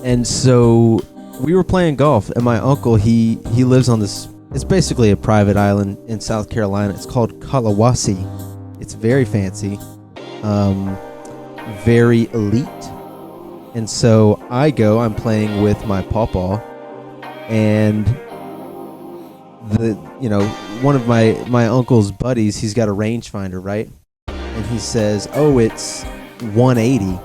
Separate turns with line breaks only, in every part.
And so we were playing golf, and my uncle, he lives on this, it's basically a private island in South Carolina. It's called Kalawasi. It's very fancy, very elite. And so I'm playing with my pawpaw, and one of my uncle's buddies, he's got a rangefinder, right? And he says, "Oh, it's 180."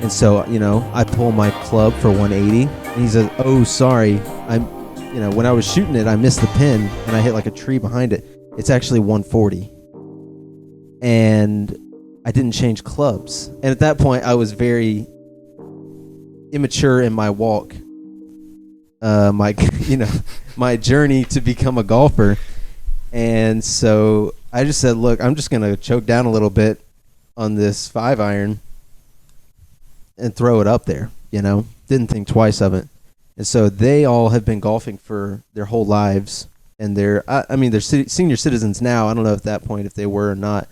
And so, I pull my club for 180, and he says, "Oh, sorry, when I was shooting it, I missed the pin, and I hit like a tree behind it. It's actually 140." And I didn't change clubs. And at that point, I was very immature in my walk, my journey to become a golfer. And so I just said, "Look, I'm just going to choke down a little bit on this 5-iron and throw it up there." Didn't think twice of it. And so they all have been golfing for their whole lives, and they're senior citizens now. I don't know at that point if they were or not,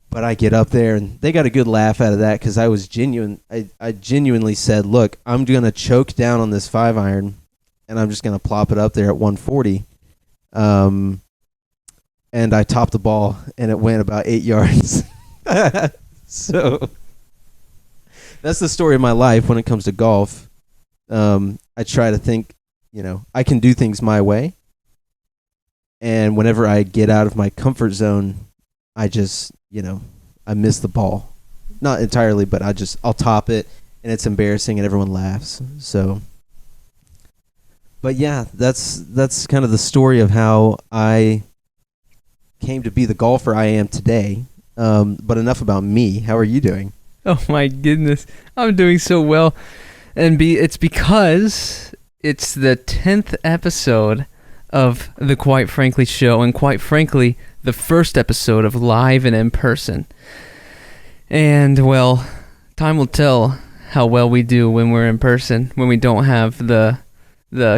but I get up there and they got a good laugh out of that, because I was genuine. I genuinely said, "Look, I'm going to choke down on this 5-iron, and I'm just going to plop it up there at 140." And I topped the ball, and it went about 8 yards. So that's the story of my life when it comes to golf. I try to think, I can do things my way. And whenever I get out of my comfort zone, I just, I miss the ball. Not entirely, but I'll top it, and it's embarrassing, and everyone laughs. So, but yeah, that's kind of the story of how I came to be the golfer I am today. But enough about me. How are you doing?
Oh my goodness, I'm doing so well, and it's because it's the 10th episode of the Quite Frankly show, and quite frankly, the first episode of live and in person. And well, time will tell how well we do when we're in person, when we don't have the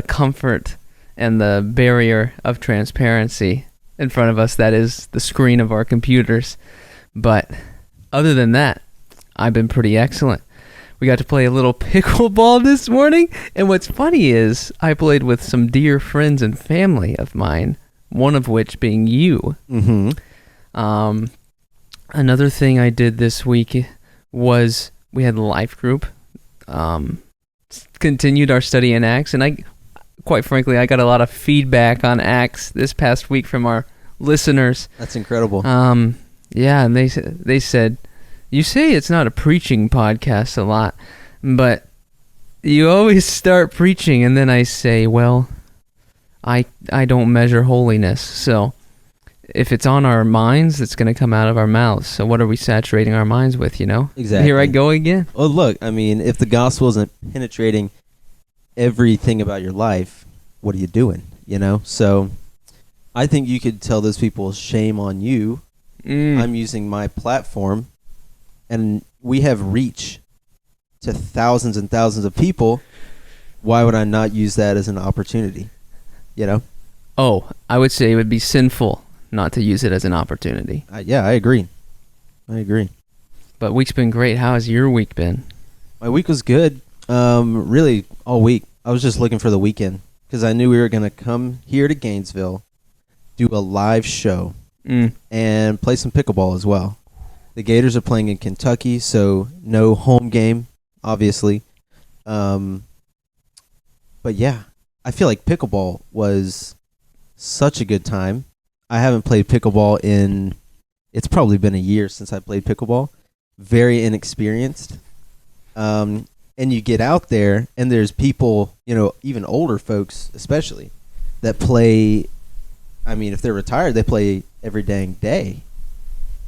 comfort and the barrier of transparency in front of us, that is the screen of our computers. But other than that, I've been pretty excellent. We got to play a little pickleball this morning, and what's funny is I played with some dear friends and family of mine, one of which being you. Mm-hmm. Another thing I did this week was we had a life group, continued our study in Acts, and quite frankly, I got a lot of feedback on Acts this past week from our listeners.
That's incredible.
Yeah, and they said, "You say it's not a preaching podcast a lot, but you always start preaching," and then I say, "Well, I don't measure holiness, so if it's on our minds, it's going to come out of our mouths. So what are we saturating our minds with,
Exactly.
Here I go again.
Well, look, if the gospel isn't penetrating everything about your life, what are you doing, So I think you could tell those people, shame on you. I'm using my platform, and we have reach to thousands and thousands of people. Why would I not use that as an opportunity?
Oh, I would say it would be sinful not to use it as an opportunity.
Yeah, I agree.
But week's been great. How has your week been?
My week was good. Really, all week. I was just looking for the weekend, because I knew we were going to come here to Gainesville, do a live show, and play some pickleball as well. The Gators are playing in Kentucky, so no home game, obviously. But yeah, I feel like pickleball was such a good time. I haven't played pickleball it's probably been a year since I played pickleball. Very inexperienced. And you get out there, and there's people, even older folks especially, that play. If they're retired, they play every dang day.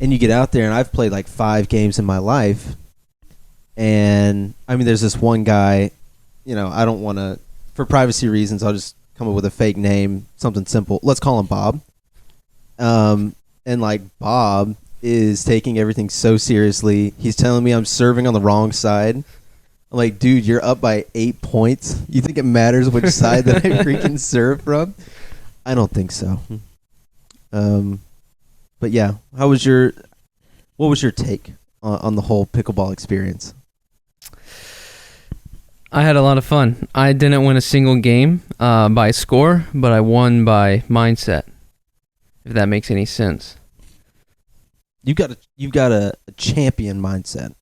And you get out there, and I've played like 5 games in my life. And, there's this one guy, I don't want to, for privacy reasons, I'll just come up with a fake name, something simple. Let's call him Bob. And Bob is taking everything so seriously. He's telling me I'm serving on the wrong side. I'm like, dude, you're up by 8 points. You think it matters which side that I freaking serve from? I don't think so. But yeah, what was your take on the whole pickleball experience?
I had a lot of fun. I didn't win a single game by score, but I won by mindset, if that makes any sense.
You've got a champion mindset.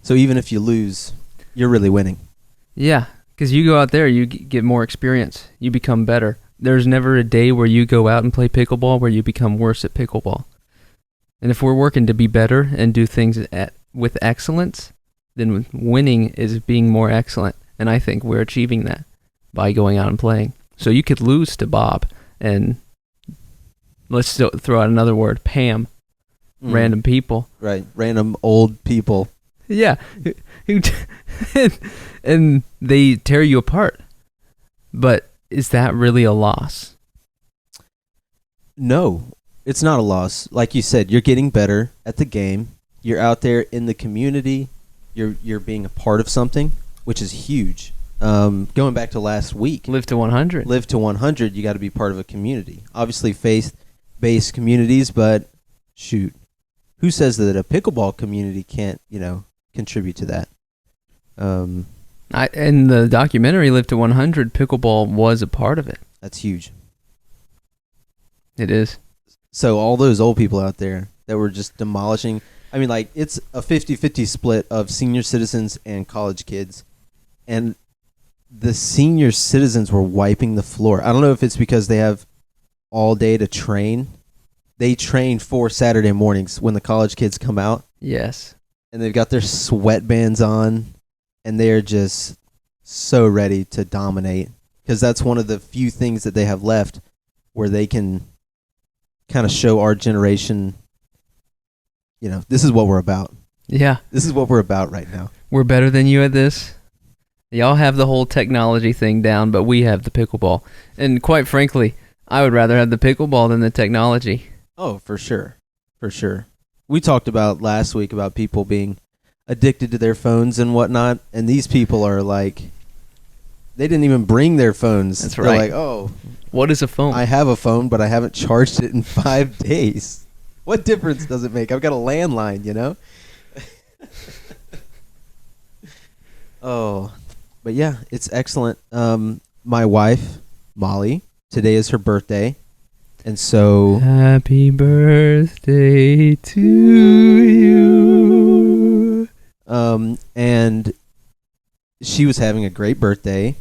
So even if you lose, you're really winning.
Yeah, because you go out there, you get more experience. You become better. There's never a day where you go out and play pickleball where you become worse at pickleball. And if we're working to be better and do things with excellence, then winning is being more excellent. And I think we're achieving that by going out and playing. So you could lose to Bob and let's throw out another word, Pam. Random people.
Right, random old people.
Yeah. And they tear you apart. But is that really a loss?
No, it's not a loss. Like you said, you're getting better at the game. You're out there in the community. You're being a part of something, which is huge. Going back to last week.
Live to 100.
Live to 100, you got to be part of a community. Obviously faith-based communities, but shoot. Who says that a pickleball community can't, contribute to that?
In the documentary Live to 100, pickleball was a part of it.
That's huge.
It is.
So all those old people out there that were just demolishing, it's a 50-50 split of senior citizens and college kids. And the senior citizens were wiping the floor. I don't know if it's because they have all day to train. They train for Saturday mornings when the college kids come out.
Yes.
And they've got their sweatbands on, and they're just so ready to dominate. Because that's one of the few things that they have left where they can kind of show our generation, this is what we're about.
Yeah.
This is what we're about right now.
We're better than you at this. Y'all have the whole technology thing down, but we have the pickleball. And quite frankly, I would rather have the pickleball than the technology.
Oh, for sure. For sure. We talked about last week about people being addicted to their phones and whatnot, and these people are like, they didn't even bring their phones.
That's
They're
right.
like, oh.
What is a phone?
I have a phone, but I haven't charged it in 5 days. What difference does it make? I've got a landline, Oh, but yeah, it's excellent. My wife, Molly, today is her birthday. And so...
Happy birthday to you.
And she was having a great birthday.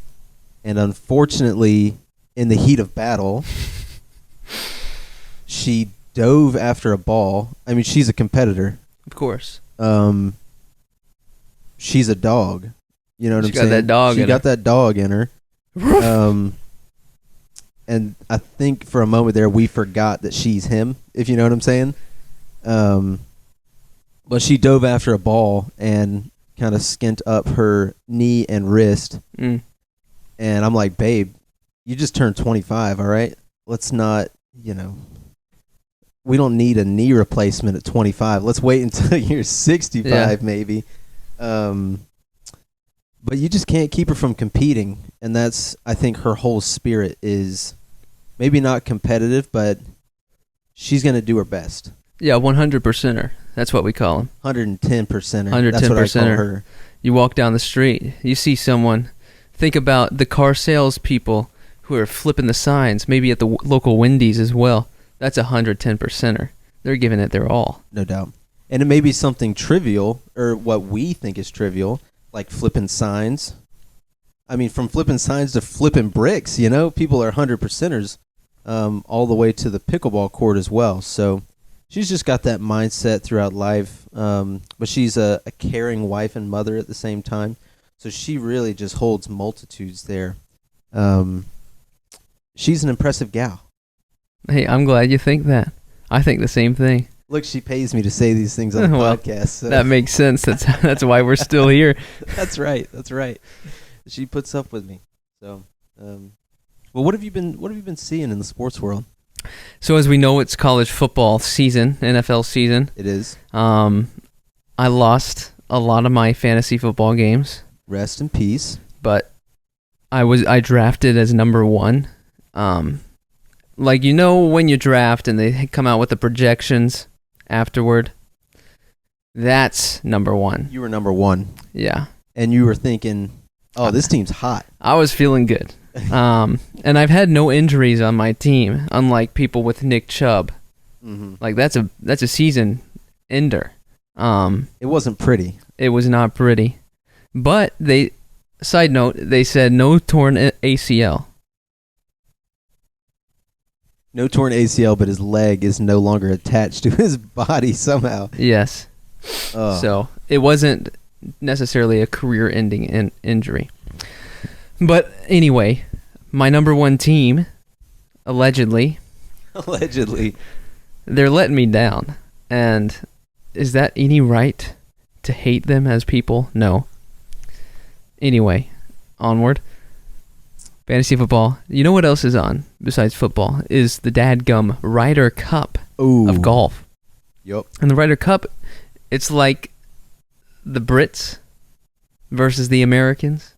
And unfortunately, in the heat of battle, she dove after a ball. She's a competitor.
Of course.
She's a dog. You know what I'm saying?
She got
that dog in her. And I think for a moment there we forgot that she's him, if you know what I'm saying. But she dove after a ball and kind of skint up her knee and wrist. And I'm like, babe, you just turned 25, all right? Let's not, we don't need a knee replacement at 25. Let's wait until you're 65 maybe. But you just can't keep her from competing. And that's, I think, her whole spirit is maybe not competitive, but she's going to do her best.
Yeah, 100%er. That's what we call them.
110%er.
110%er.
That's what I call her.
You walk down the street, you see someone. Think about the car salespeople who are flipping the signs, maybe at the local Wendy's as well. That's 110%er. They're giving it their all.
No doubt. And it may be something trivial, or what we think is trivial, like flipping signs. From flipping signs to flipping bricks, people are 100%ers all the way to the pickleball court as well. So she's just got that mindset throughout life. But she's a caring wife and mother at the same time. So she really just holds multitudes there. She's an impressive gal.
Hey, I'm glad you think that. I think the same thing.
Look, she pays me to say these things on the podcast. So.
That makes sense. That's why we're still here.
That's right. She puts up with me. So, well, what have you been seeing in the sports world?
So as we know, it's college football season, NFL season.
It is.
I lost a lot of my fantasy football games.
Rest in peace.
But I drafted as number 1. When you draft and they come out with the projections afterward, that's number 1.
You were number 1.
Yeah.
And you were thinking, Oh, this team's hot.
I was feeling good. And I've had no injuries on my team, unlike people with Nick Chubb.
Mm-hmm.
Like that's a season ender.
It wasn't pretty.
It was not pretty. But side note, they said no torn ACL.
No torn ACL, but his leg is no longer attached to his body somehow.
Yes.
Oh.
So it wasn't necessarily a career-ending injury. But anyway, my number one team, allegedly, they're letting me down. And is that any right to hate them as people? No. Anyway, onward. Fantasy football. You know what else is on besides football? Is the dadgum Ryder Cup of golf.
Yup.
And the Ryder Cup, it's like the Brits versus the Americans.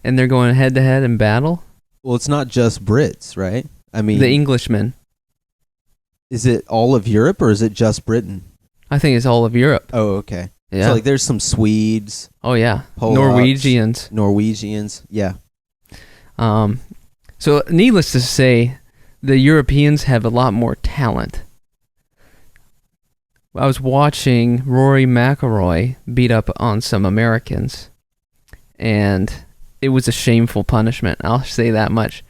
And they're going head-to-head in battle.
Well, it's not just Brits, right? I mean,
the Englishmen.
Is it all of Europe or is it just Britain?
I think it's all of Europe.
Oh, okay.
Yeah.
So, like, there's some Swedes.
Oh, yeah.
Polacks,
Norwegians.
Yeah.
So, needless to say, the Europeans have a lot more talent. I was watching Rory McIlroy beat up on some Americans, and it was a shameful punishment. I'll say that much.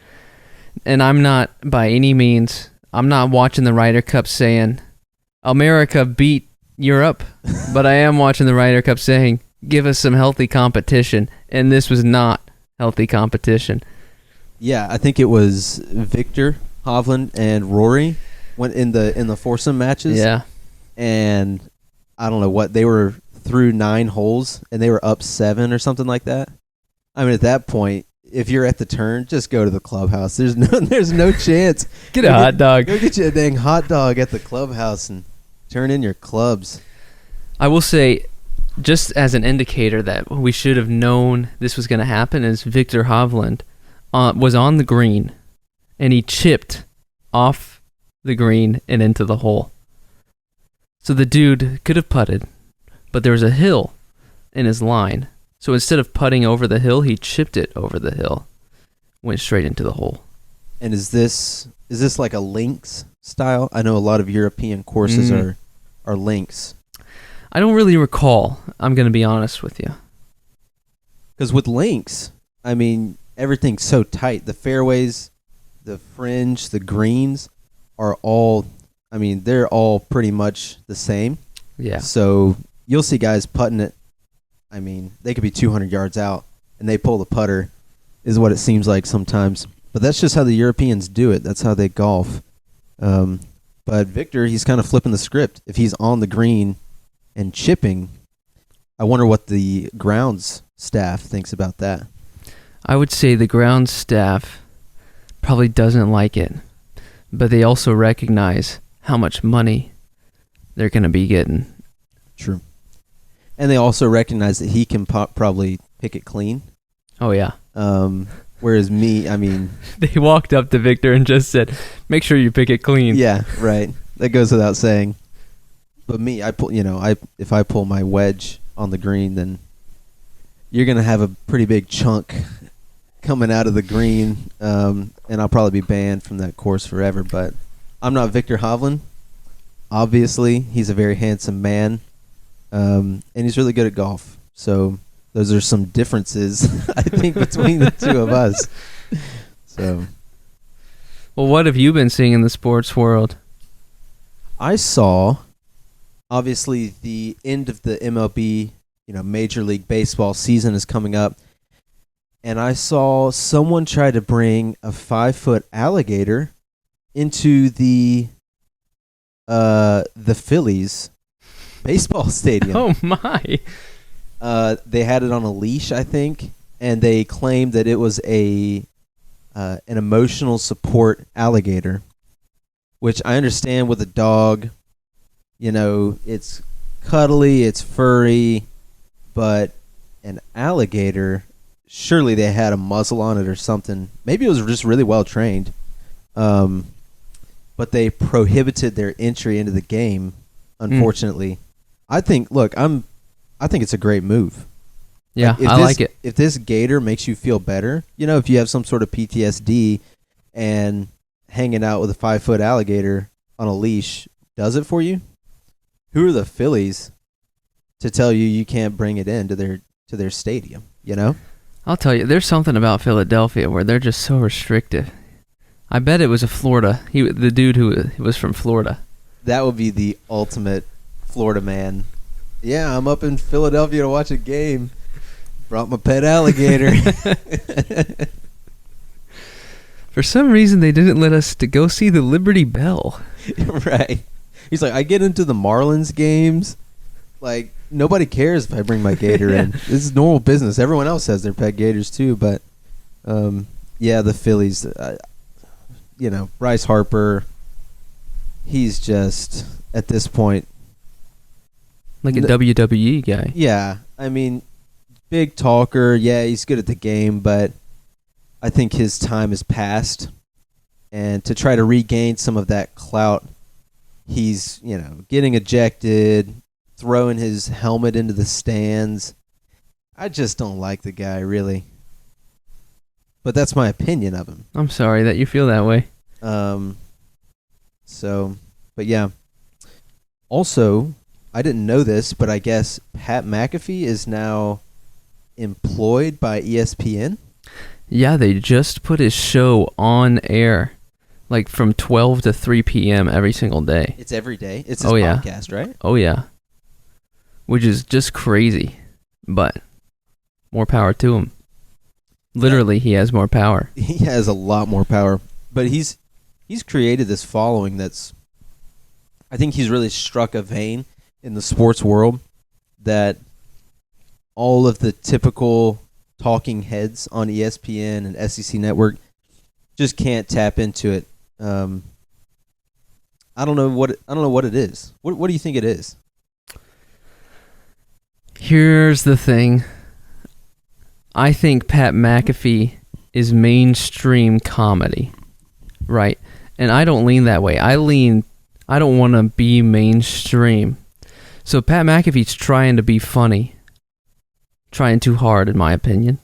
And I'm not, by any means, I'm not watching the Ryder Cup saying, America beat Europe, but I am watching the Ryder Cup saying, give us some healthy competition, and this was not healthy competition.
Yeah, I think it was Victor Hovland and Rory went in the foursome matches.
Yeah.
And I don't know what, they were through 9 holes and they were up 7 or something like that. I mean, at that point, if you're at the turn, just go to the clubhouse. There's no chance.
Get a hot dog.
Go get you a dang hot dog at the clubhouse and turn in your clubs.
I will say, just as an indicator that we should have known this was going to happen, is Victor Hovland was on the green, and he chipped off the green and into the hole. So the dude could have putted, but there was a hill in his line. So instead of putting over the hill, he chipped it over the hill, went straight into the hole.
And is this like a links style? I know a lot of European courses are links.
I don't really recall. I'm going to be honest with you.
Because with links, I mean, everything's so tight. The fairways, the fringe, the greens are all, I mean, they're all pretty much the same.
Yeah.
So you'll see guys putting it. I mean, they could be 200 yards out, and they pull the putter, is what it seems like sometimes. But that's just how the Europeans do it. That's how they golf. But Victor, he's kind of flipping the script. If he's on the green and chipping, I wonder what the grounds staff thinks about that.
I would say the grounds staff probably doesn't like it, but they also recognize how much money they're going to be getting.
True. And they also recognize that he can probably pick it clean.
Oh, yeah.
Whereas me, I mean...
They walked up to Victor and just said, make sure you pick it clean.
Yeah, right. That goes without saying. But me, if I pull my wedge on the green, then you're going to have a pretty big chunk coming out of the green, and I'll probably be banned from that course forever. But I'm not Victor Hovland. Obviously, he's a very handsome man, and he's really good at golf. So those are some differences, I think, between the two of us. So,
well, what have you been seeing in the sports world?
I saw, obviously, the end of the MLB, Major League Baseball season is coming up, and I saw someone try to bring a 5-foot alligator into the Phillies baseball stadium.
Oh my!
They had it on a leash, I think, and they claimed that it was an emotional support alligator, which I understand with a dog. It's cuddly, it's furry, but an alligator, surely they had a muzzle on it or something. Maybe it was just really well trained. But they prohibited their entry into the game, unfortunately. I think it's a great move.
Yeah,
if
I like it.
If this gator makes you feel better, if you have some sort of PTSD and hanging out with a 5-foot alligator on a leash does it for you, who are the Phillies to tell you can't bring it into their stadium,
I'll tell you, there's something about Philadelphia where they're just so restrictive. I bet it was a Florida. The dude who was from Florida.
That would be the ultimate Florida man. Yeah, I'm up in Philadelphia to watch a game. Brought my pet alligator.
For some reason, they didn't let us to go see the Liberty Bell.
Right. He's like, I get into the Marlins games. Like, nobody cares if I bring my gator in. This is normal business. Everyone else has their pet gators too. But, the Phillies, Bryce Harper, he's just, at this point,
like a WWE guy.
Yeah. I mean, big talker. Yeah, he's good at the game, but I think his time is past. And to try to regain some of that clout, he's, getting ejected, throwing his helmet into the stands. I just don't like the guy, really. But that's my opinion of him.
I'm sorry that you feel that way.
But yeah. Also, I didn't know this, but I guess Pat McAfee is now employed by ESPN.
Yeah, they just put his show on air, like from 12 to 3 p.m. every single day.
It's every day. It's his podcast, right?
Oh, yeah. Which is just crazy, but more power to him. Literally, he has more power.
He has a lot more power, but he's created this following that's, I think he's really struck a vein in the sports world that all of the typical talking heads on ESPN and SEC Network just can't tap into it. I don't know what it is. What do you think it is?
Here's the thing. I think Pat McAfee is mainstream comedy, right? And I don't lean that way. I don't want to be mainstream. So Pat McAfee's trying to be funny. Trying too hard, in my opinion.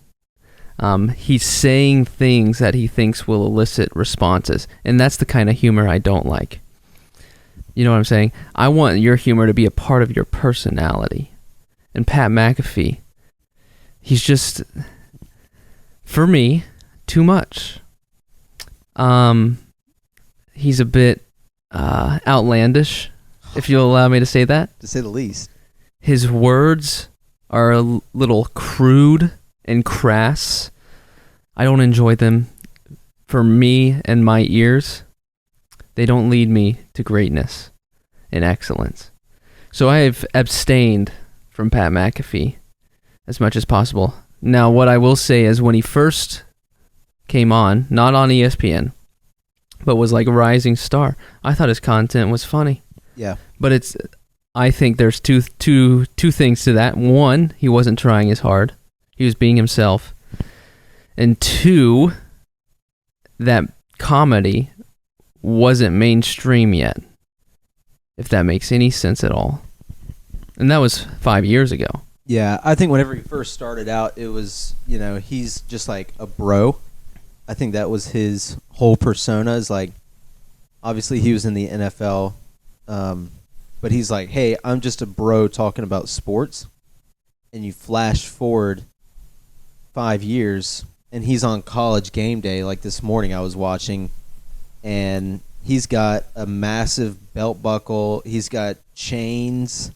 He's saying things that he thinks will elicit responses. And that's the kind of humor I don't like. You know what I'm saying? I want your humor to be a part of your personality. And Pat McAfee, he's just, for me, too much. He's a bit outlandish, if you'll allow me to say that.
To say the least.
His words are a little crude and crass. I don't enjoy them. For me and my ears, they don't lead me to greatness and excellence. So I have abstained from Pat McAfee as much as possible. Now, what I will say is when he first came on, not on ESPN, but was like a rising star, I thought his content was funny.
Yeah.
But I think there's two things to that. One, he wasn't trying as hard. He was being himself. And two, that comedy wasn't mainstream yet, if that makes any sense at all. And that was 5 years ago.
Yeah, I think whenever he first started out, it was, he's just like a bro. I think that was his whole persona, is like, obviously he was in the NFL, but he's like, hey, I'm just a bro talking about sports. And you flash forward 5 years, and he's on College Game Day, like this morning I was watching, and he's got a massive belt buckle. He's got chains.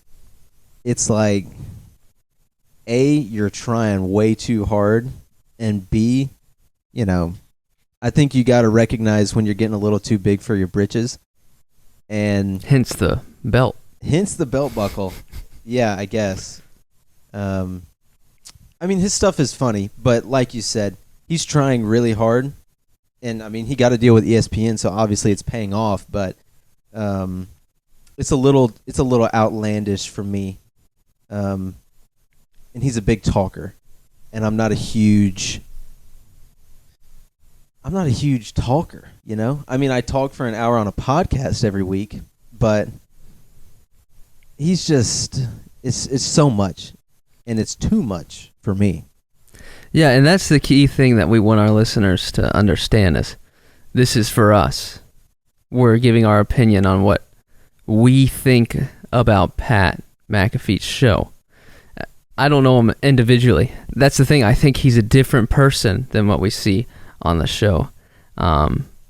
It's like, A, you're trying way too hard, and B, I think you got to recognize when you're getting a little too big for your britches. And
hence the belt.
Hence the belt buckle. Yeah, I guess. I mean, his stuff is funny, but like you said, he's trying really hard. And, I mean, he got to deal with ESPN, so obviously it's paying off, but it's a little outlandish for me. And he's a big talker, and I'm not a huge talker, I mean, I talk for an hour on a podcast every week, but he's just, it's so much, and it's too much for me.
Yeah, and that's the key thing that we want our listeners to understand is this is for us. We're giving our opinion on what we think about Pat McAfee's show. I don't know him individually. That's the thing. I think he's a different person than what we see on the show.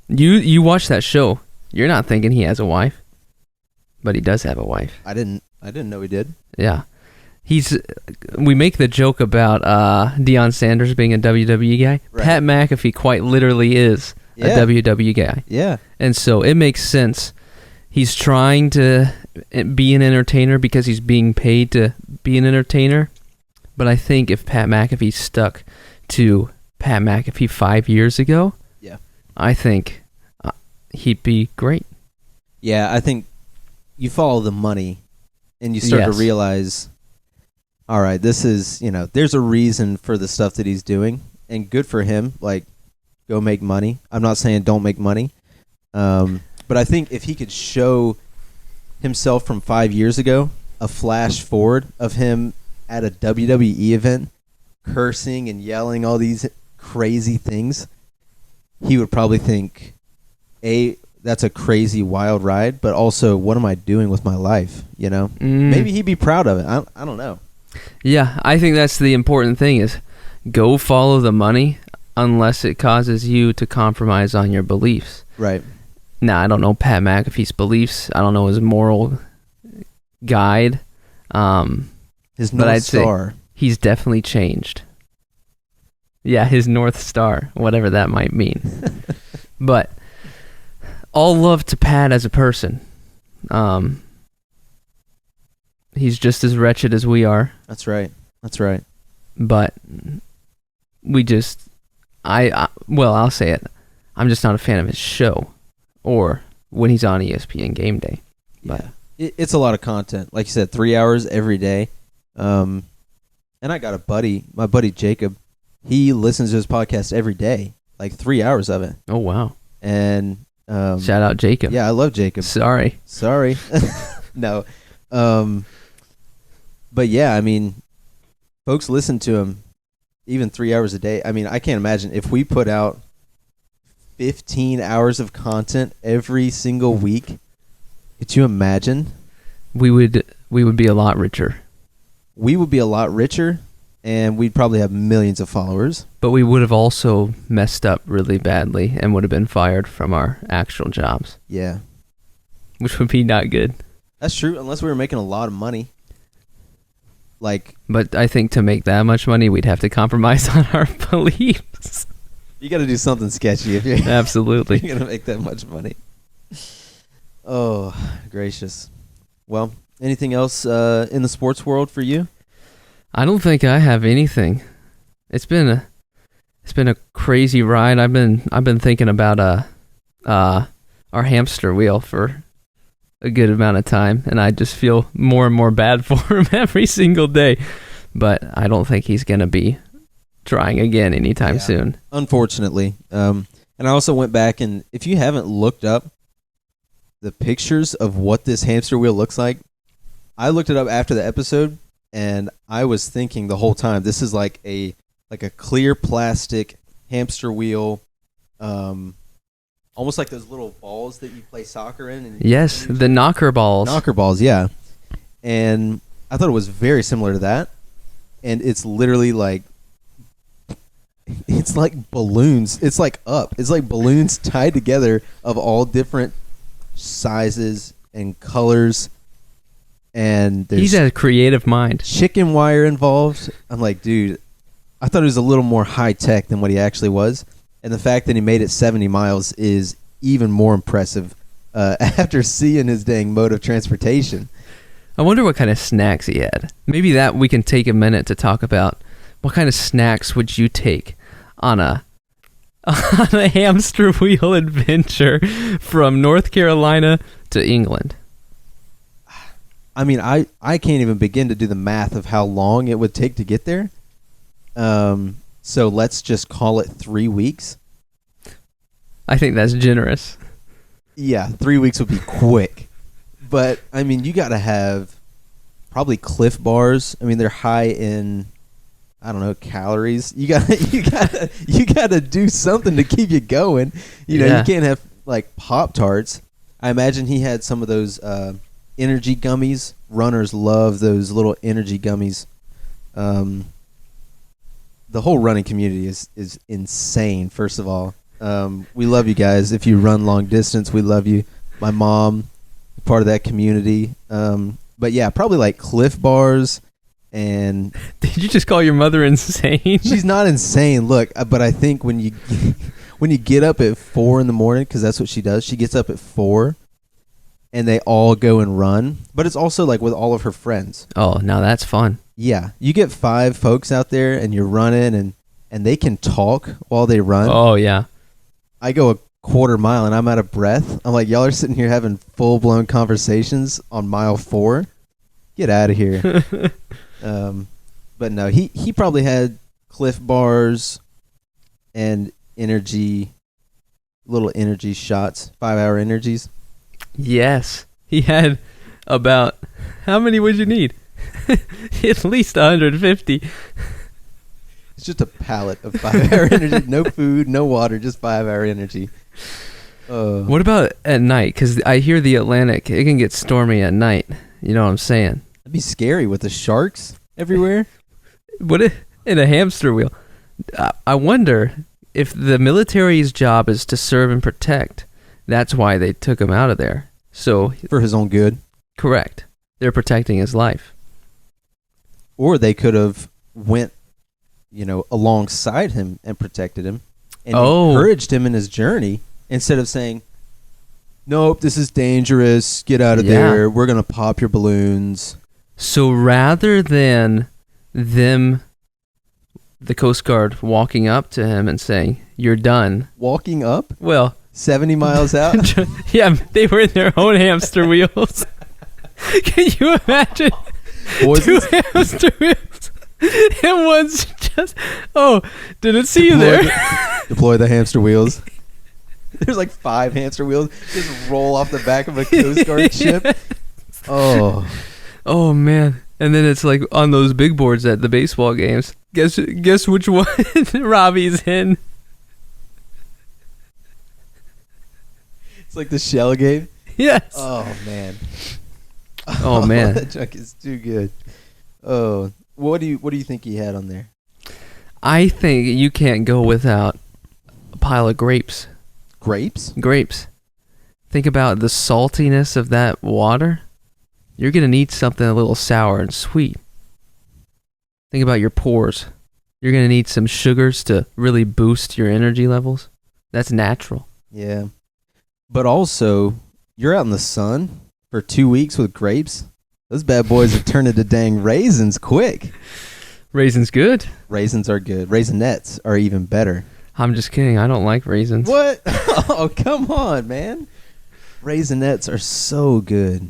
You watch that show. You're not thinking he has a wife, but he does have a wife.
I didn't know he did.
Yeah. We make the joke about Deion Sanders being a WWE guy. Right. Pat McAfee quite literally is a WWE guy.
Yeah.
And so it makes sense. He's trying to be an entertainer because he's being paid to be an entertainer. But I think if Pat McAfee stuck to Pat McAfee 5 years ago, I think he'd be great.
Yeah, I think you follow the money and you start to realize, all right, this is, there's a reason for the stuff that he's doing, and good for him. Like, go make money. I'm not saying don't make money. But I think if he could show himself from 5 years ago, a flash forward of him at a WWE event, cursing and yelling all these crazy things, he would probably think, that's a crazy, wild ride, but also, what am I doing with my life? Maybe he'd be proud of it. I don't know.
Yeah, I think that's the important thing is go follow the money unless it causes you to compromise on your beliefs.
Right.
Now, I don't know Pat McAfee's beliefs. I don't know his moral guide.
His North Star.
He's definitely changed. Yeah, his North Star, whatever that might mean. But all love to Pat as a person. He's just as wretched as we are.
That's right.
But I'll say it. I'm just not a fan of his show or when he's on ESPN Game Day. But
it's a lot of content. Like you said, 3 hours every day. And I got my buddy Jacob. He listens to his podcast every day, like 3 hours of it.
Oh, wow.
And
shout out Jacob.
Yeah, I love Jacob.
Sorry.
No. But yeah, I mean, folks listen to him even 3 hours a day. I mean, I can't imagine if we put out 15 hours of content every single week. Could you imagine?
We would be a lot richer.
We would be a lot richer, and we'd probably have millions of followers.
But we would have also messed up really badly and would have been fired from our actual jobs.
Yeah.
Which would be not good.
That's true, unless we were making a lot of money.
But I think to make that much money, we'd have to compromise on our beliefs.
You got to do something sketchy if you're
absolutely
you're going to make that much money. Oh, gracious. Well, anything else in the sports world for you?
I don't think I have anything. It's been a crazy ride. I've been thinking about our hamster wheel for a good amount of time, and I just feel more and more bad for him every single day. But I don't think he's going to be trying again anytime soon.
Unfortunately. And I also went back, and if you haven't looked up the pictures of what this hamster wheel looks like, I looked it up after the episode, and I was thinking the whole time, this is like a clear plastic hamster wheel, almost like those little balls that you play soccer in.
Yes, the knocker balls.
Knocker balls, yeah. And I thought it was very similar to that. And it's literally it's like balloons. It's like balloons tied together of all different sizes and colors. And
he's a creative mind.
Chicken wire involved. I'm like, dude, I thought it was a little more high tech than what he actually was. And the fact that he made it 70 miles is even more impressive after seeing his dang mode of transportation.
I wonder what kind of snacks he had. Maybe that we can take a minute to talk about. What kind of snacks would you take on a hamster wheel adventure from North Carolina to England?
I mean, I can't even begin to do the math of how long it would take to get there. So let's just call it 3 weeks.
I think that's generous.
Yeah, 3 weeks would be quick. But, I mean, you got to have probably Cliff Bars. I mean, they're high in I don't know, calories. You gotta do something to keep you going. You can't have like Pop-Tarts. I imagine he had some of those energy gummies. Runners love those little energy gummies. The whole running community is insane. First of all, we love you guys. If you run long distance, we love you. My mom, part of that community. But yeah, probably like Cliff Bars. And
did you just call your mother insane?
She's not insane. Look, but I think when you get up at 4 a.m, because that's what she does. She gets up at 4, and they all go and run. But it's also like with all of her friends.
Oh, now that's fun.
Yeah, you get 5 folks out there, and you're running, and they can talk while they run.
Oh yeah. I
go a quarter mile, and I'm out of breath. I'm like, y'all are sitting here having full blown conversations on mile 4. Get out of here. But no, he probably had Cliff Bars and little energy shots, 5-hour energies.
Yes, he had about, how many would you need? At least 150.
It's just a pallet of 5-hour energy. No food, no water, just 5-hour energy.
What about at night? Because I hear the Atlantic, it can get stormy at night. You know what I'm saying?
That'd be scary with the sharks everywhere.
What in a hamster wheel? I wonder if the military's job is to serve and protect. That's why they took him out of there. So
for his own good.
Correct. They're protecting his life.
Or they could have went, alongside him and protected him and encouraged him in his journey instead of saying, "Nope, this is dangerous. Get out of there. We're going to pop your balloons."
So rather than them, the Coast Guard, walking up to him and saying, "You're done."
Walking up?
Well,
70 miles out?
Yeah, they were in their own hamster wheels. Can you imagine? Two hamster wheels. And one's just, didn't see you there.
Deploy the hamster wheels. There's like 5 hamster wheels. Just roll off the back of a Coast Guard ship.
Oh, man. And then it's like on those big boards at the baseball games. Guess which one Robbie's in.
It's like the shell game.
Yes.
Oh, man.
Oh, man.
That junk is too good. Oh, what do you think he had on there?
I think you can't go without a pile of grapes.
Grapes?
Grapes. Think about the saltiness of that water. You're going to need something a little sour and sweet. Think about your pores. You're going to need some sugars to really boost your energy levels. That's natural.
Yeah. But also, you're out in the sun for 2 weeks with grapes. Those bad boys are turning to dang raisins quick.
Raisins good?
Raisins are good. Raisinets are even better.
I'm just kidding. I don't like raisins.
What? Oh, come on, man. Raisinets are so good.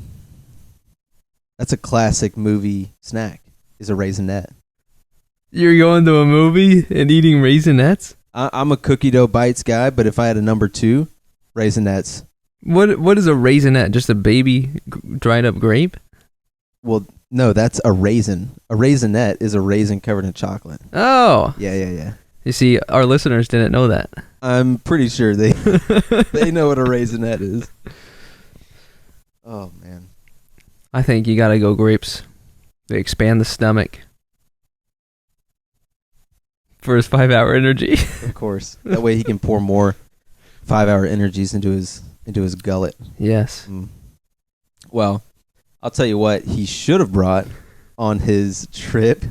That's a classic movie snack, is a raisinette.
You're going to a movie and eating raisinets?
I'm a cookie dough bites guy, but if I had a number 2, raisinets.
What is a raisinette? Just a baby dried up grape?
Well, no, that's a raisin. A raisinette is a raisin covered in chocolate.
Oh.
Yeah.
You see, our listeners didn't know that.
I'm pretty sure they know what a raisinette is. Oh, man.
I think you got to go grapes. They expand the stomach for his 5-hour energy.
Of course. That way he can pour more 5-hour energies into his gullet.
Yes.
Well, I'll tell you what he should have brought on his trip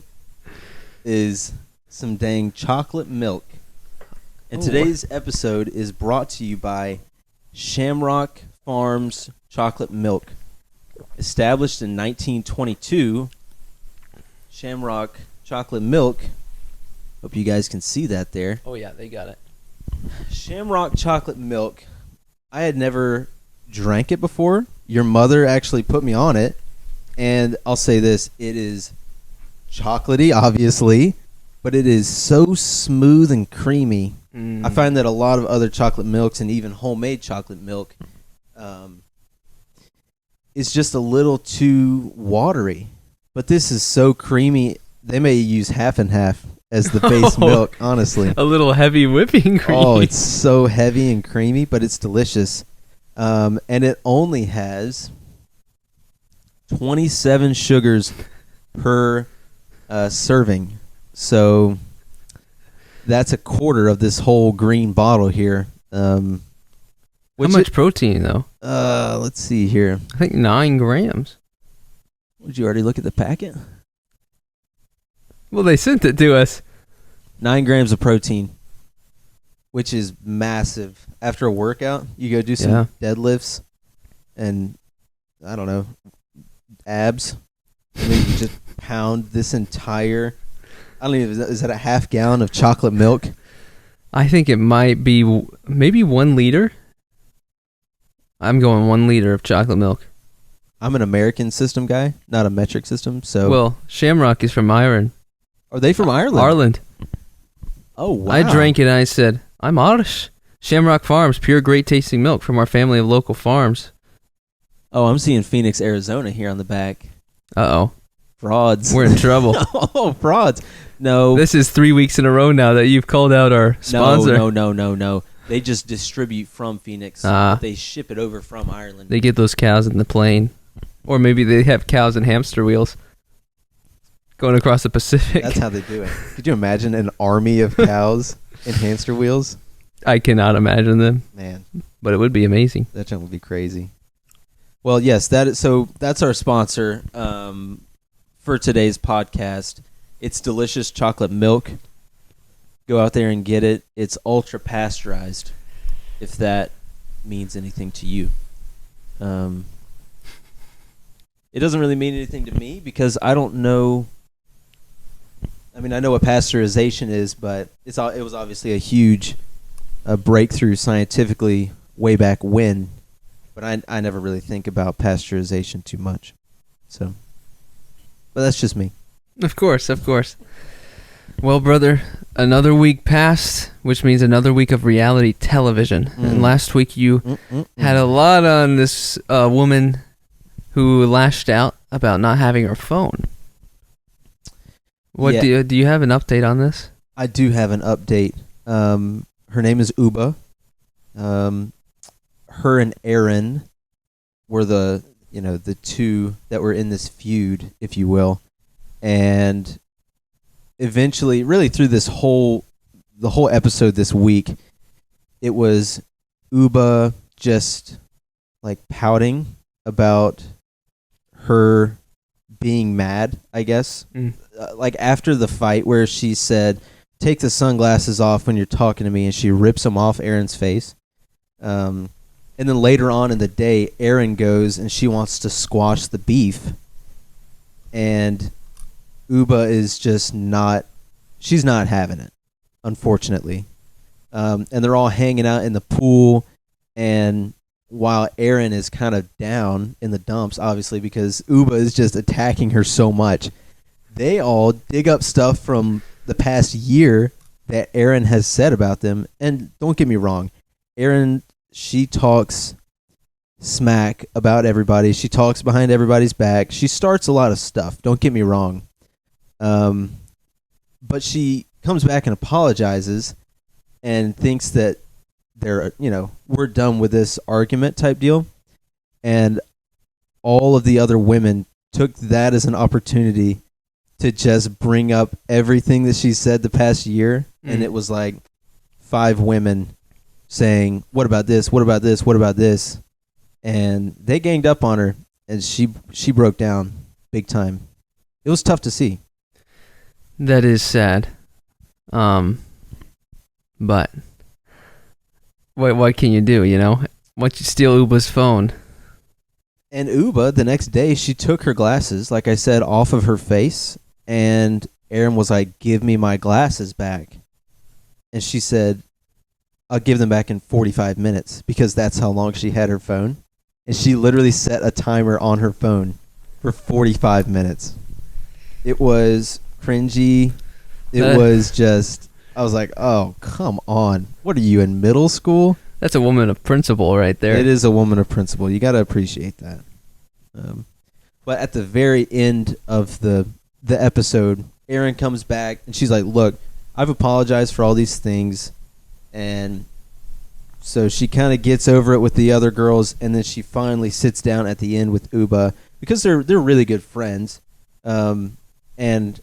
is some dang chocolate milk. And today's episode is brought to you by Shamrock Farms Chocolate Milk. Established in 1922, Shamrock Chocolate Milk. Hope you guys can see that there.
Oh, yeah, they got it.
Shamrock Chocolate Milk. I had never drank it before. Your mother actually put me on it. And I'll say this. It is chocolatey, obviously, but it is so smooth and creamy. I find that a lot of other chocolate milks and even homemade chocolate milk is just a little too watery. But this is so creamy. They may use half and half as the base milk, honestly.
A little heavy whipping cream.
Oh, it's so heavy and creamy, but it's delicious. And it only has 27 sugars per serving. So that's a quarter of this whole green bottle here.
How much protein, though?
Let's see here.
I think 9 grams.
Did you already look at the packet?
Well, they sent it to us.
9 grams of protein, which is massive. After a workout, you go do some deadlifts and, I don't know, abs. And then you just pound this entire, I don't even, is that a half gallon of chocolate milk?
I think it might be maybe 1 liter. I'm going 1 liter of chocolate milk.
I'm an American system guy, not a metric system. So,
well, Shamrock is from Ireland.
Are they from Ireland?
Ireland.
Oh, wow.
I drank it and I said, I'm Irish. Shamrock Farms, pure great tasting milk from our family of local farms.
Oh, I'm seeing Phoenix, Arizona here on the back.
Uh-oh.
Frauds.
We're in trouble.
Oh, frauds. No.
This is 3 weeks in a row now that you've called out our sponsor.
No. They just distribute from Phoenix. They ship it over from Ireland.
They get those cows in the plane. Or maybe they have cows and hamster wheels going across the Pacific.
That's how they do it. Could you imagine an army of cows and hamster wheels?
I cannot imagine them.
Man.
But it would be amazing.
That junk would be crazy. Well, yes, that's our sponsor for today's podcast. It's delicious chocolate milk. Go out there and get it. It's ultra pasteurized, if that means anything to you. It doesn't really mean anything to me because I don't know. I mean, I know what pasteurization is, but it was obviously a huge breakthrough scientifically way back when. But I never really think about pasteurization too much. So, but that's just me.
Of course. Well, brother, another week passed, which means another week of reality television. And last week you had a lot on this woman who lashed out about not having her phone. What do you have an update on this?
I do have an update. Her name is Uba. Her and Aaron were the two that were in this feud, if you will, and eventually, really through the whole episode this week, it was Uba just like pouting about her being mad, I guess. Like after the fight where she said, "Take the sunglasses off when you're talking to me," and she rips them off Aaron's face. And then later on in the day, Aaron goes and she wants to squash the beef. And Uba is just she's not having it, unfortunately. And they're all hanging out in the pool. And while Aaron is kind of down in the dumps, obviously, because Uba is just attacking her so much, they all dig up stuff from the past year that Aaron has said about them. And don't get me wrong, Aaron, she talks smack about everybody. She talks behind everybody's back. She starts a lot of stuff. Don't get me wrong. But she comes back and apologizes and thinks that we're done with this argument type deal. And all of the other women took that as an opportunity to just bring up everything that she said the past year. And it was like 5 women saying, "What about this? What about this? What about this?" And they ganged up on her, and she broke down big time. It was tough to see.
That is sad. But what can you do, Once you steal Uba's phone.
And Uba, the next day, she took her glasses, like I said, off of her face, and Aaron was like, "Give me my glasses back." And she said, "I'll give them back in 45 minutes," because that's how long she had her phone. And she literally set a timer on her phone for 45 minutes. It was cringy. It was just, I was like, oh, come on. What are you, in middle school?
That's a woman of principle right there.
It is a woman of principle. You got to appreciate that. But at the very end of the episode, Erin comes back and she's like, look, I've apologized for all these things. And so she kind of gets over it with the other girls, and then she finally sits down at the end with Uba because they're really good friends. And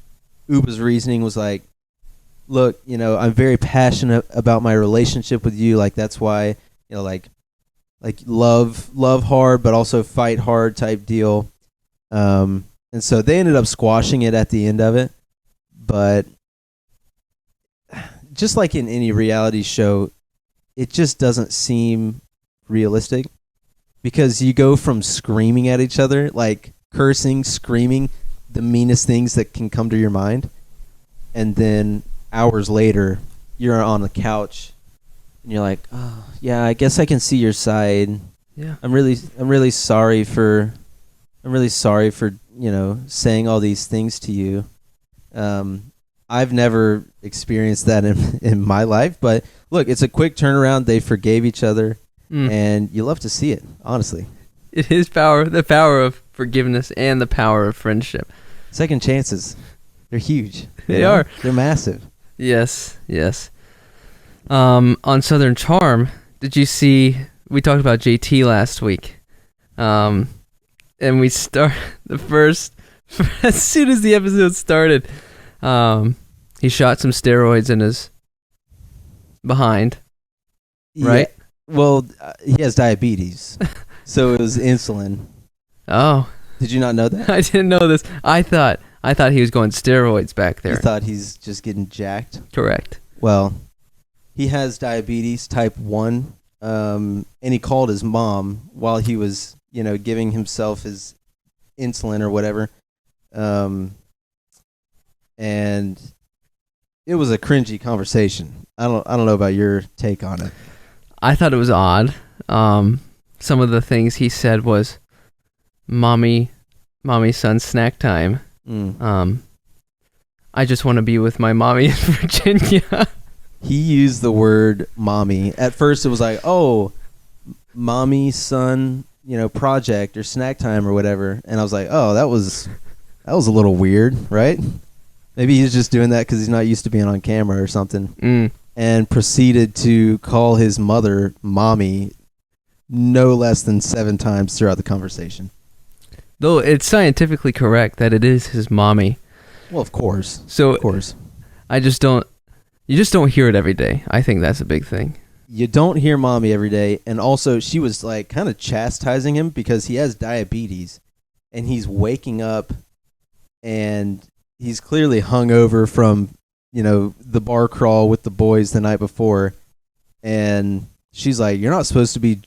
Uba's reasoning was like, look, I'm very passionate about my relationship with you. Like, that's why, like love hard, but also fight hard type deal. And so they ended up squashing it at the end of it. But just like in any reality show, it just doesn't seem realistic because you go from screaming at each other, like cursing, screaming, the meanest things that can come to your mind, and then hours later, you're on the couch and you're like, oh, yeah, I guess I can see your side.
Yeah.
I'm really sorry for saying all these things to you. I've never experienced that in my life, but look, it's a quick turnaround. They forgave each other, and you love to see it, honestly.
It is the power of forgiveness and the power of friendship.
Second chances, they're huge.
They are.
They're massive.
Yes. On Southern Charm, did you see, we talked about JT last week, and we start as soon as the episode started, he shot some steroids in his behind, right?
Yeah. Well, he has diabetes, so it was insulin.
Oh.
Did you not know that?
I didn't know this. I thought he was going steroids back there.
You thought he's just getting jacked?
Correct.
Well, he has diabetes type 1, and he called his mom while he was, giving himself his insulin or whatever. And it was a cringy conversation. I don't know about your take on it.
I thought it was odd. Some of the things he said was, mommy, son, snack time. I just want to be with my mommy in Virginia.
He used the word mommy. At first it was like, oh, mommy, son, project or snack time or whatever. And I was like, oh, that was a little weird, right? Maybe he's just doing that because he's not used to being on camera or something. And proceeded to call his mother mommy no less than 7 times throughout the conversation.
Though it's scientifically correct that it is his mommy.
Well, of course.
So,
of course.
You just don't hear it every day. I think that's a big thing.
You don't hear mommy every day. And also, she was like kind of chastising him because he has diabetes and he's waking up and he's clearly hungover from, the bar crawl with the boys the night before. And she's like, you're not supposed to be,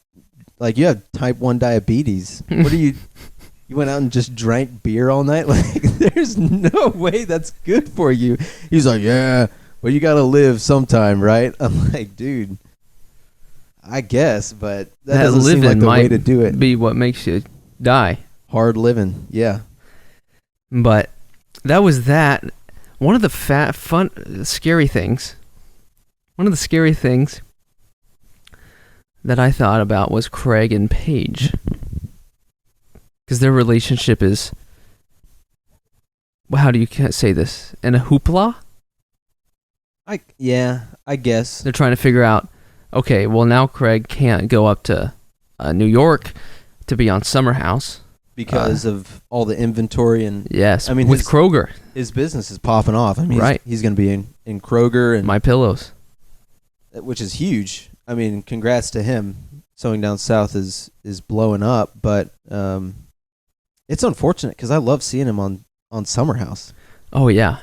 like, you have type 1 diabetes. What are you... You went out and just drank beer all night? Like, there's no way that's good for you. He's like, yeah, well, you got to live sometime, right? I'm like, dude, I guess, but that doesn't seem like the way to do it.
Be what makes you die.
Hard living, yeah.
But that was that. One of the scary things that I thought about was Craig and Paige. Because their relationship is, well, how do you say this? In a hoopla?
I guess.
They're trying to figure out, okay, well, now Craig can't go up to New York to be on Summer House.
Because of all the inventory and...
Yes, with Kroger.
His business is popping off. I mean,
right.
He's going to be in Kroger. And
My Pillows.
Which is huge. I mean, congrats to him. Sewing Down South is blowing up, but... it's unfortunate because I love seeing him on Summer House.
Oh, yeah.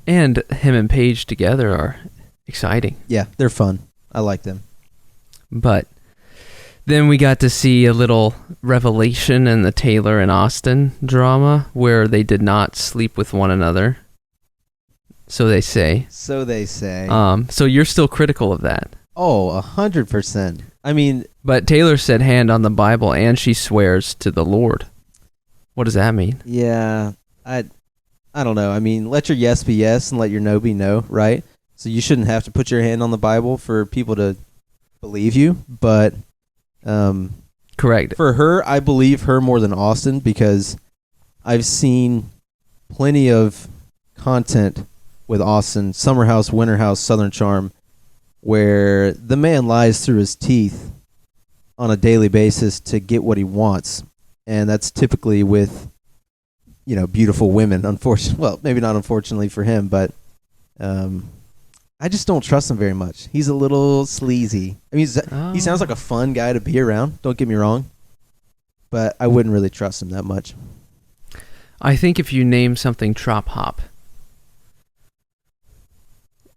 And him and Paige together are exciting.
Yeah, they're fun. I like them.
But then we got to see a little revelation in the Taylor and Austin drama where they did not sleep with one another. So they say.
So
you're still critical of that.
Oh, 100%. I mean...
But Taylor said hand on the Bible and she swears to the Lord. What does that mean?
Yeah, I don't know. I mean, let your yes be yes and let your no be no, right? So you shouldn't have to put your hand on the Bible for people to believe you, but
correct.
For her, I believe her more than Austin because I've seen plenty of content with Austin, Summer House, Winter House, Southern Charm, where the man lies through his teeth on a daily basis to get what he wants. And that's typically with, beautiful women. Unfortunately, well, maybe not unfortunately for him, but I just don't trust him very much. He's a little sleazy. I mean, he sounds like a fun guy to be around. Don't get me wrong. But I wouldn't really trust him that much.
I think if you name something Trop Hop,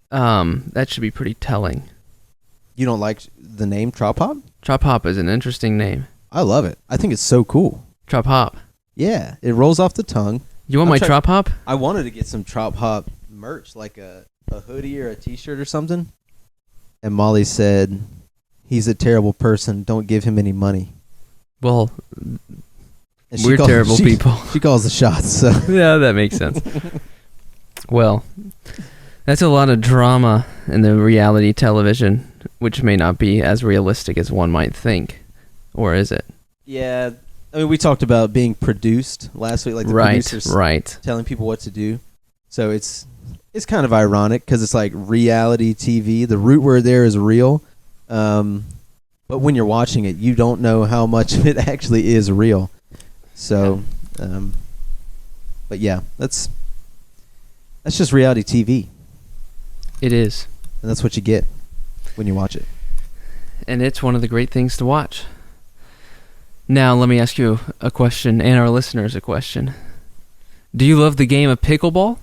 that should be pretty telling.
You don't like the name Trop Hop?
Trop Hop is an interesting name.
I love it. I think it's so cool.
Trop Hop.
Yeah, it rolls off the tongue.
You want my Trop Hop?
I wanted to get some Trop Hop merch, like a hoodie or a t-shirt or something. And Molly said, he's a terrible person. Don't give him any money.
Well, we're terrible people.
She calls the shots. So.
Yeah, that makes sense. Well, that's a lot of drama in the reality television, which may not be as realistic as one might think. Or is it?
Yeah. I mean, we talked about being produced last week, like the producers telling people what to do. So it's kind of ironic because it's like reality TV. The root word there is real. But when you're watching it, you don't know how much of it actually is real. So, but yeah, that's just reality TV.
It is.
And that's what you get when you watch it.
And it's one of the great things to watch. Now, let me ask you a question, and our listeners a question. Do you love the game of pickleball?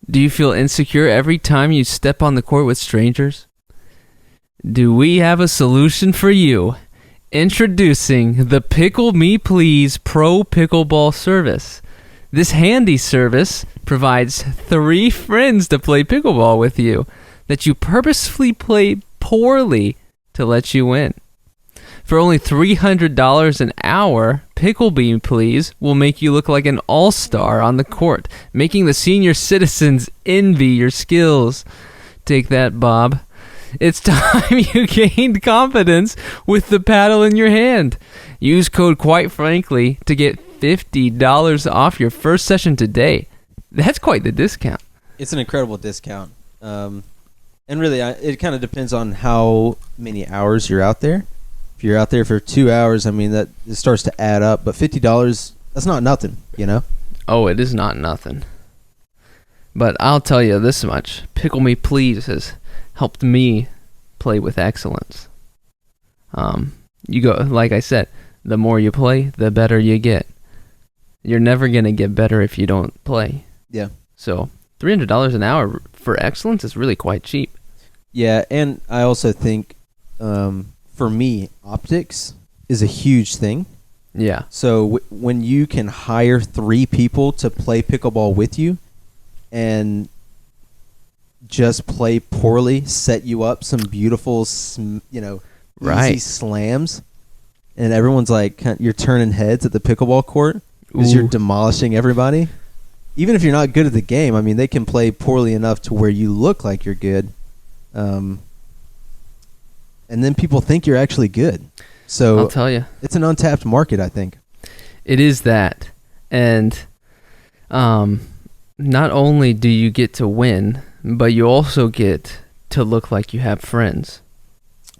Do you feel insecure every time you step on the court with strangers? Do we have a solution for you? Introducing the Pickle Me Please Pro Pickleball Service. This handy service provides 3 friends to play pickleball with you that you purposefully play poorly to let you win. For only $300 an hour, Pickle Me Please will make you look like an all-star on the court, making the senior citizens envy your skills. Take that, Bob. It's time you gained confidence with the paddle in your hand. Use code Quite Frankly to get $50 off your first session today. That's quite the discount.
It's an incredible discount. And really, it kind of depends on how many hours you're out there. If you're out there for 2 hours, I mean, that it starts to add up. But $50, that's not nothing,
Oh, it is not nothing. But I'll tell you this much. Pickle Me Please has helped me play with excellence. You go, like I said, the more you play, the better you get. You're never going to get better if you don't play.
Yeah.
So $300 an hour for excellence is really quite cheap.
Yeah, and I also think... for me, optics is a huge thing.
Yeah.
So when you can hire 3 people to play pickleball with you and just play poorly, set you up some beautiful, easy slams, and everyone's like, you're turning heads at the pickleball court because you're demolishing everybody. Even if you're not good at the game, I mean, they can play poorly enough to where you look like you're good. And then people think you're actually good. So
I'll tell you,
it's an untapped market, I think.
It is that. And not only do you get to win, but you also get to look like you have friends.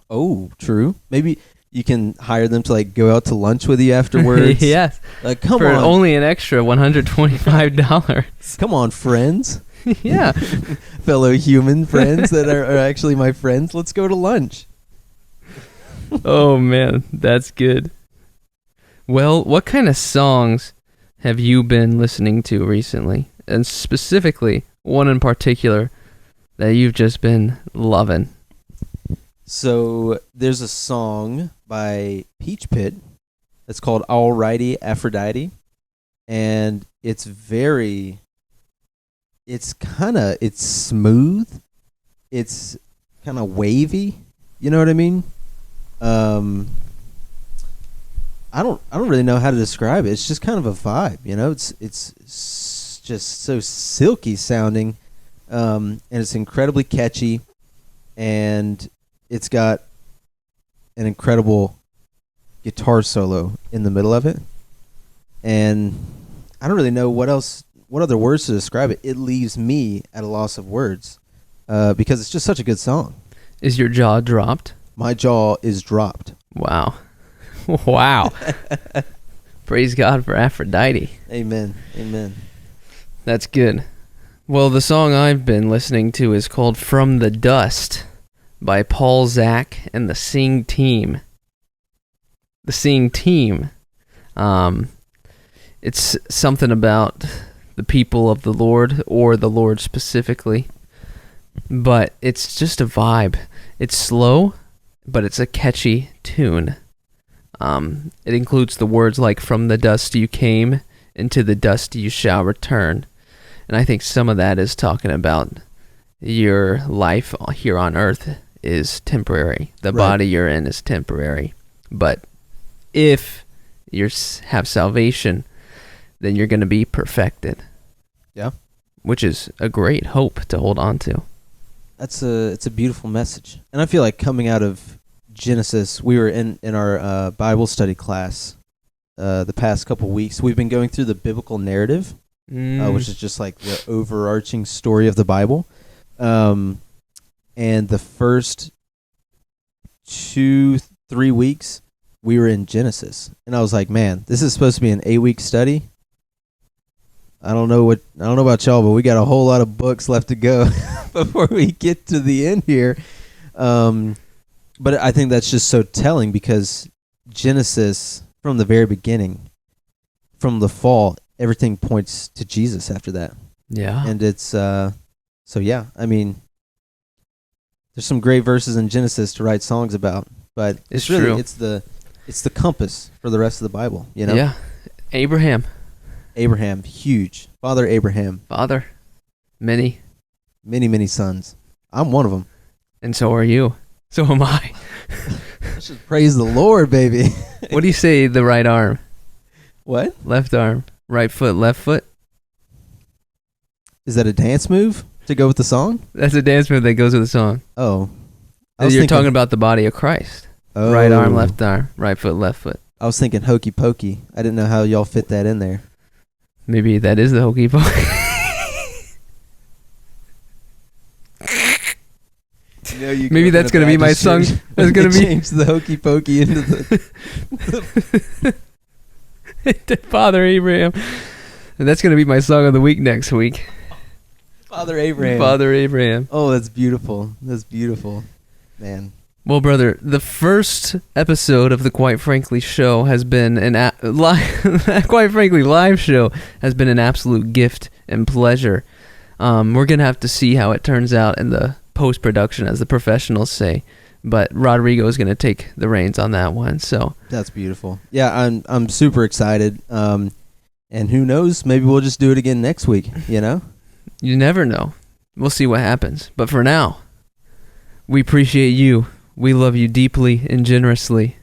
Oh, true. Maybe you can hire them to go out to lunch with you afterwards.
Yes.
Come
for
on.
Only an extra $125.
Come on, friends.
Yeah.
Fellow human friends that are actually my friends. Let's go to lunch.
Oh, man. That's good. Well, what kind of songs have you been listening to recently? And specifically, one in particular that you've just been loving.
So there's a song by Peach Pit that's called Alrighty Aphrodite. And it's smooth. It's kind of wavy. You know what I mean? I don't really know how to describe it. It's just kind of a vibe, It's just so silky sounding, and it's incredibly catchy, and it's got an incredible guitar solo in the middle of it, and I don't really know what else what other words to describe it? It leaves me at a loss of words because it's just such a good song.
Is your jaw dropped?
My jaw is dropped.
Wow. Wow. Praise God for Aphrodite.
Amen. Amen.
That's good. Well, the song I've been listening to is called From the Dust by Paul Zach and the Sing Team. The Sing Team. It's something about the people of the Lord, or the Lord specifically. But it's just a vibe. It's slow, but it's a catchy tune. It includes the words like, from the dust you came, into the dust you shall return. And I think some of that is talking about your life here on earth is temporary. The body you're in is temporary. But if you have salvation, then you're going to be perfected.
Yeah.
Which is a great hope to hold on to.
It's a beautiful message. And I feel like coming out of Genesis, we were in our Bible study class the past couple weeks. We've been going through the biblical narrative, which is just like the overarching story of the Bible. And the first 2-3 weeks, we were in Genesis. And I was like, man, this is supposed to be an 8-week study. I don't know about y'all, but we got a whole lot of books left to go before we get to the end here. But I think that's just so telling, because Genesis, from the very beginning, from the fall, everything points to Jesus after that.
Yeah.
And it's, so yeah, I mean, there's some great verses in Genesis to write songs about, but it's really,
true.
It's the compass for the rest of the Bible, you know?
Yeah. Abraham,
huge. Father Abraham.
father, many,
Many sons. I'm one of them.
and so are you. So am I.
Let's just praise the Lord, baby.
What do you say, the right arm?
What?
Left arm. Right foot, left foot?
Is that a dance move to go with the song?
That's a dance move that goes with the song.
Oh.
You're talking about the body of Christ.
Oh.
Right arm, left arm. Right foot, left foot.
I was thinking hokey pokey. I didn't know how y'all fit that in there.
Maybe that is the hokey pokey. Maybe that's going to be my song. That's going to be
change the hokey pokey into the
Father Abraham. And that's going to be my song of the week next week.
Father Abraham.
Father Abraham.
Oh, that's beautiful. That's beautiful. Man.
Well, brother, the first episode of the Quite Frankly show has been live show has been an absolute gift and pleasure. We're going to have to see how it turns out in the post-production, as the professionals say, but Rodrigo is going to take the reins on that one. So
that's beautiful. Yeah, I'm super excited. And who knows, maybe we'll just do it again next week, you know?
You never know. We'll see what happens. But for now, we appreciate you. We love you deeply and generously.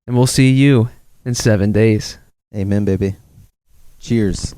And we'll see you in 7 days.
Amen, baby. Cheers.